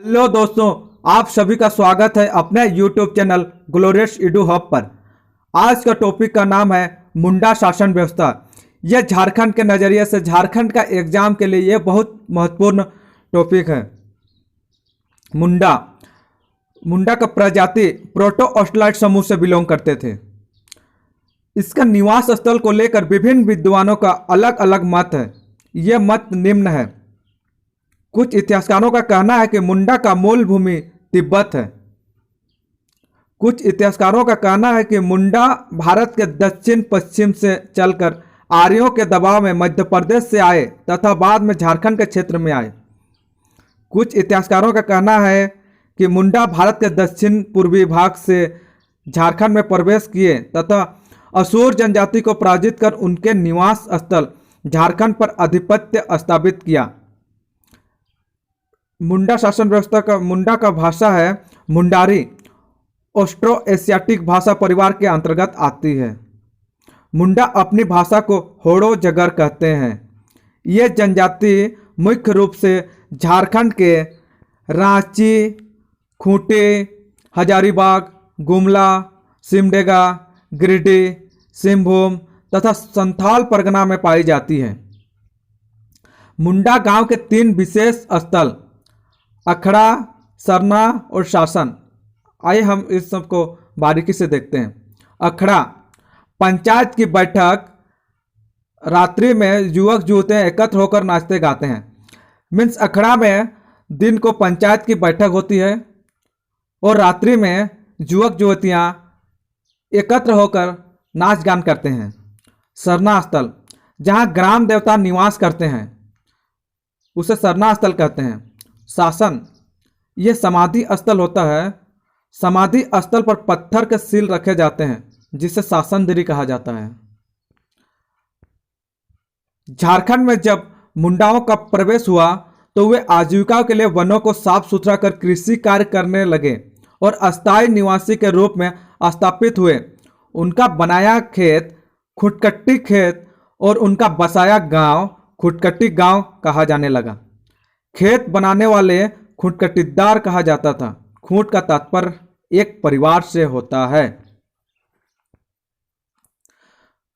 Hello दोस्तों, आप सभी का स्वागत है अपने YouTube चैनल ग्लोरियस इडू हब पर। आज का टॉपिक का नाम है मुंडा शासन व्यवस्था। यह झारखंड के नज़रिए से झारखंड का एग्जाम के लिए यह बहुत महत्वपूर्ण टॉपिक है। मुंडा मुंडा का प्रजाति प्रोटो ऑस्ट्रलॉइड समूह से बिलोंग करते थे। इसका निवास स्थल को लेकर विभिन्न विद्वानों का अलग अलग मत है। यह मत निम्न है। कुछ इतिहासकारों का कहना है कि मुंडा का मूल भूमि तिब्बत है। कुछ इतिहासकारों का कहना है कि मुंडा भारत के दक्षिण पश्चिम से चलकर आर्यों के दबाव में मध्य प्रदेश से आए तथा बाद में झारखंड के क्षेत्र में आए। कुछ इतिहासकारों का कहना है कि मुंडा भारत के दक्षिण पूर्वी भाग से झारखंड में प्रवेश किए तथा असुर जनजाति को पराजित कर उनके निवास स्थल झारखंड पर आधिपत्य स्थापित किया। मुंडा शासन व्यवस्था का मुंडा का भाषा है मुंडारी, ऑस्ट्रो एशियाटिक भाषा परिवार के अंतर्गत आती है। मुंडा अपनी भाषा को होड़ो जगर कहते हैं। ये जनजाति मुख्य रूप से झारखंड के रांची, खूंटी, हजारीबाग, गुमला, सिमडेगा, गिरिडीह, सिंहभूम तथा संथाल परगना में पाई जाती है। मुंडा गांव के तीन विशेष स्थल अखड़ा, सरना और शासन, आइए हम इस सबको बारीकी से देखते हैं। अखड़ा पंचायत की बैठक, रात्रि में युवक युवतियाँ एकत्र होकर नाचते गाते हैं। मीन्स अखड़ा में दिन को पंचायत की बैठक होती है और रात्रि में युवक युवतियाँ एकत्र होकर नाच गान करते हैं। सरना स्थल जहाँ ग्राम देवता निवास करते हैं उसे सरना स्थल कहते हैं। शासन ये समाधि स्थल होता है। समाधि स्थल पर पत्थर के सील रखे जाते हैं जिसे शासनगिरी कहा जाता है। झारखंड में जब मुंडाओं का प्रवेश हुआ तो वे आजीविका के लिए वनों को साफ सुथरा कर कृषि कार्य करने लगे और अस्थायी निवासी के रूप में स्थापित हुए। उनका बनाया खेत खुटकट्टी खेत और उनका बसाया गांव खुटकट्टी गांव कहा जाने लगा। खेत बनाने वाले खुटकट्टीदार कहा जाता था। खूंट का तात्पर्य एक परिवार से होता है।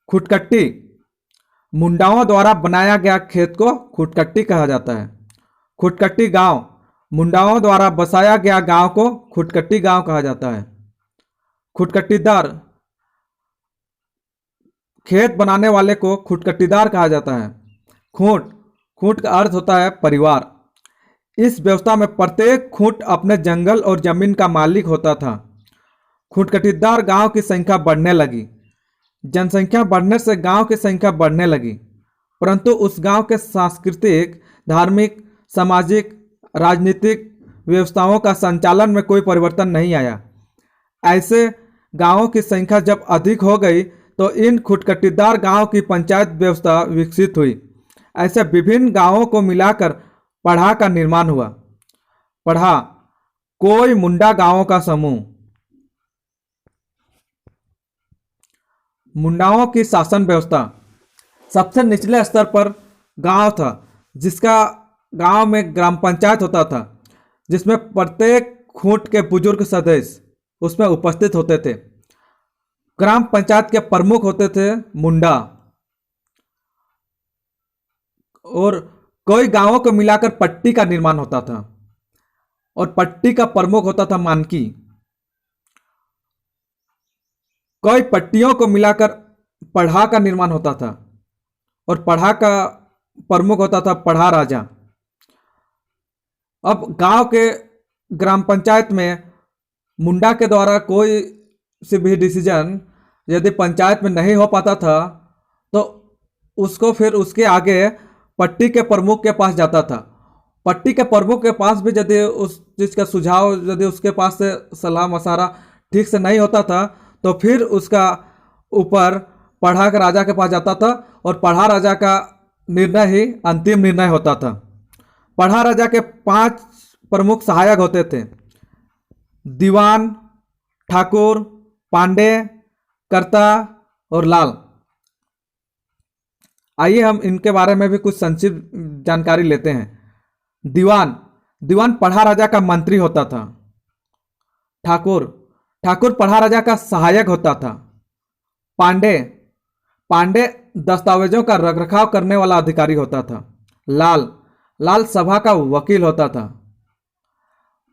खुटकट्टी मुंडाओं द्वारा बनाया गया खेत को खुटकट्टी कहा जाता है। खुटकट्टी गांव मुंडाओं द्वारा बसाया गया गांव को खुटकट्टी गांव कहा जाता है। खुटकट्टीदार खेत बनाने वाले को खुटकट्टीदार कहा जाता है। खूंट खूंट का अर्थ होता है परिवार। इस व्यवस्था में प्रत्येक खूंट अपने जंगल और जमीन का मालिक होता था। खुटकट्टीदार गांव की संख्या बढ़ने लगी। जनसंख्या बढ़ने से गांव की संख्या बढ़ने लगी, परंतु उस गांव के सांस्कृतिक, धार्मिक, सामाजिक, राजनीतिक व्यवस्थाओं का संचालन में कोई परिवर्तन नहीं आया। ऐसे गांवों की संख्या जब अधिक हो गई तो इन खुटकट्टीदार गांव की पंचायत व्यवस्था विकसित हुई। ऐसे विभिन्न गांवों को मिलाकर पढ़ा का निर्माण हुआ। पढ़ा कोई मुंडा गांवों का समूह। मुंडाओं की शासन व्यवस्था सबसे निचले स्तर पर गांव था, जिसका गांव में ग्राम पंचायत होता था, जिसमें प्रत्येक खूंट के बुजुर्ग सदस्य उसमें उपस्थित होते थे। ग्राम पंचायत के प्रमुख होते थे मुंडा और कई गांवों को मिलाकर पट्टी का निर्माण होता था और पट्टी का प्रमुख होता था मानकी। कई पट्टियों को मिलाकर पढ़ा का निर्माण होता था और पढ़ा का प्रमुख होता था पढ़ा राजा। अब गांव के ग्राम पंचायत में मुंडा के द्वारा कोई से भी डिसीजन यदि पंचायत में नहीं हो पाता था तो उसको फिर उसके आगे पट्टी के प्रमुख के पास जाता था। पट्टी के प्रमुख के पास भी यदि उस चीज़ का सुझाव यदि उसके पास से सलाह मशवरा ठीक से नहीं होता था तो फिर उसका ऊपर पढ़ा के राजा के पास जाता था और पढ़ा राजा का निर्णय ही अंतिम निर्णय होता था। पढ़ा राजा के 5 प्रमुख सहायक होते थे: दीवान, ठाकुर, पांडे, कर्ता और लाल। आइए हम इनके बारे में भी कुछ संक्षिप्त जानकारी लेते हैं। दीवान दीवान पढ़ा राजा का मंत्री होता था। ठाकुर ठाकुर पढ़ा राजा का सहायक होता था। पांडे पांडे दस्तावेजों का रखरखाव करने वाला अधिकारी होता था। लाल लाल सभा का वकील होता था।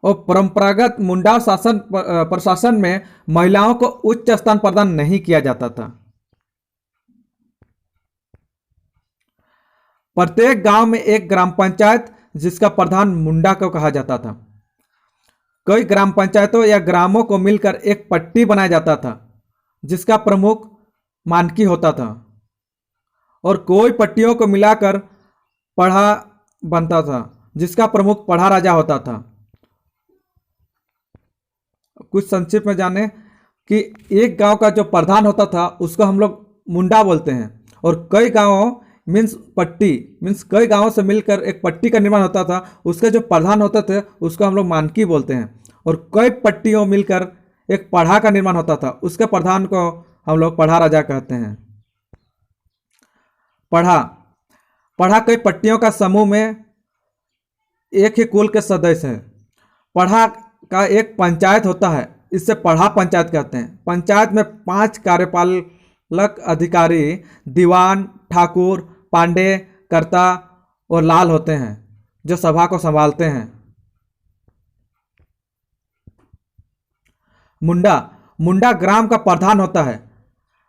और परंपरागत मुंडा शासन प्रशासन में महिलाओं को उच्च स्थान प्रदान नहीं किया जाता था। प्रत्येक गांव में एक ग्राम पंचायत जिसका प्रधान मुंडा को कहा जाता था। कई ग्राम पंचायतों या ग्रामों को मिलकर एक पट्टी बनाया जाता था जिसका प्रमुख मानकी होता था। और कोई पट्टियों को मिलाकर पढ़ा बनता था जिसका प्रमुख पढ़ा राजा होता था। कुछ संक्षिप्त में जाने कि एक गांव का जो प्रधान होता था उसको हम लोग मुंडा बोलते हैं। और कई गांवों मीन्स कई गांवों से मिलकर एक पट्टी का निर्माण होता था, उसके जो प्रधान होते थे उसको हम लोग मानकी बोलते हैं। और कई पट्टियों मिलकर एक पढ़ा का निर्माण होता था, उसके प्रधान को हम लोग पढ़ा राजा कहते हैं। पढ़ा कई पट्टियों का समूह में एक ही कुल के सदस्य हैं। पढ़ा का एक पंचायत होता है, इससे पढ़ा पंचायत कहते हैं। पंचायत में 5 कार्यपालक अधिकारी दीवान, ठाकुर, पांडे, कर्ता और लाल होते हैं जो सभा को संभालते हैं। मुंडा ग्राम का प्रधान होता है।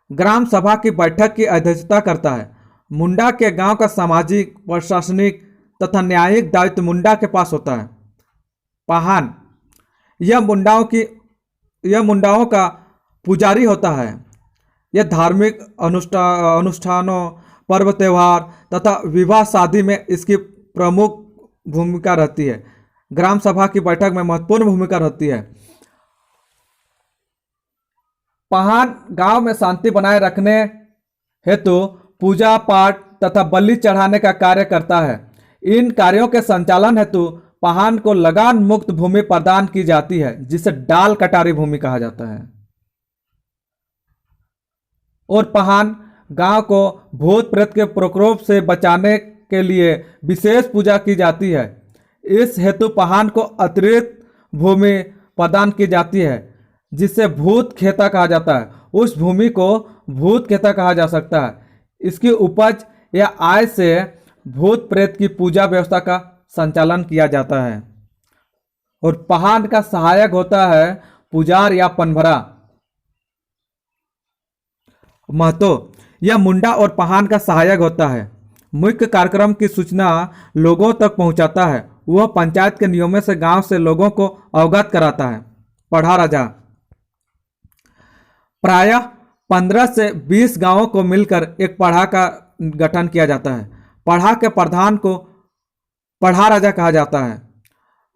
ग्राम सभा की बैठक की अध्यक्षता करता है। मुंडा के गांव का सामाजिक, प्रशासनिक तथा न्यायिक दायित्व मुंडा के पास होता है। पाहान यह मुंडाओं का पुजारी होता है। यह धार्मिक अनुष्ठानों, पर्व त्योहार तथा विवाह शादी में इसकी प्रमुख भूमिका रहती है। ग्राम सभा की बैठक में महत्वपूर्ण भूमिका रहती है। पाहान गांव में शांति बनाए रखने हेतु पूजा पाठ तथा बलि चढ़ाने का कार्य करता है। इन कार्यों के संचालन हेतु पाहान को लगान मुक्त भूमि प्रदान की जाती है जिसे डाल कटारी भूमि कहा जाता है। और पाहान गांव को भूत प्रेत के प्रकोप से बचाने के लिए विशेष पूजा की जाती है। इस हेतु पाहान को अतिरिक्त भूमि प्रदान की जाती है जिसे भूत खेता कहा जाता है। उस भूमि को भूत खेता कहा जा सकता है। इसकी उपज या आय से भूत प्रेत की पूजा व्यवस्था का संचालन किया जाता है। और पाहान का सहायक होता है पुजार या पनभरा। महतो यह मुंडा और पाहान का सहायक होता है। मुख्य कार्यक्रम की सूचना लोगों तक पहुंचाता है। वह पंचायत के नियमों से गांव से लोगों को अवगत कराता है। पढ़ा राजा प्रायः 15 से 20 गांवों को मिलकर एक पढ़ा का गठन किया जाता है। पढ़ा के प्रधान को पढ़ा राजा कहा जाता है।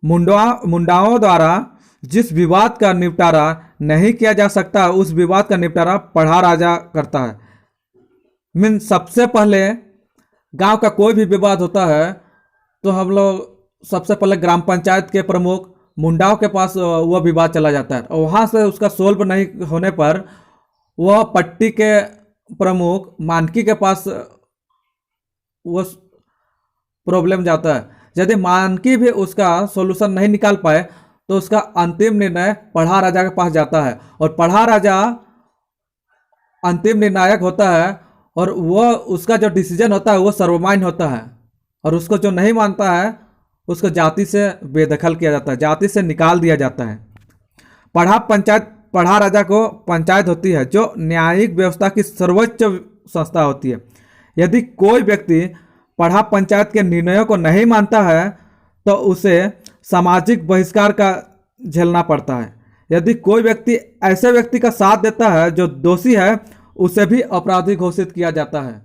मुंडाओं द्वारा जिस विवाद का निपटारा नहीं किया जा सकता उस विवाद का निपटारा पढ़ा राजा करता है। सबसे पहले गांव का कोई भी विवाद होता है तो हम लोग सबसे पहले ग्राम पंचायत के प्रमुख मुंडाओं के पास वह विवाद चला जाता है। और वहाँ से उसका सोल्व नहीं होने पर वह पट्टी के प्रमुख मानकी के पास वो प्रॉब्लम जाता है। यदि मानकी भी उसका सॉल्यूशन नहीं निकाल पाए तो उसका अंतिम निर्णय पढ़ा राजा के पास जाता है। और पढ़ा राजा अंतिम निर्णायक होता है और वह उसका जो डिसीजन होता है वो सर्वमान्य होता है। और उसको जो नहीं मानता है उसको जाति से बेदखल किया जाता है, जाति से निकाल दिया जाता है। पढ़ा राजा को पंचायत होती है जो न्यायिक व्यवस्था की सर्वोच्च संस्था होती है। यदि कोई व्यक्ति पढ़ा पंचायत के निर्णयों को नहीं मानता है तो उसे सामाजिक बहिष्कार का झेलना पड़ता है। यदि कोई व्यक्ति ऐसे व्यक्ति का साथ देता है जो दोषी है उसे भी अपराधी घोषित किया जाता है।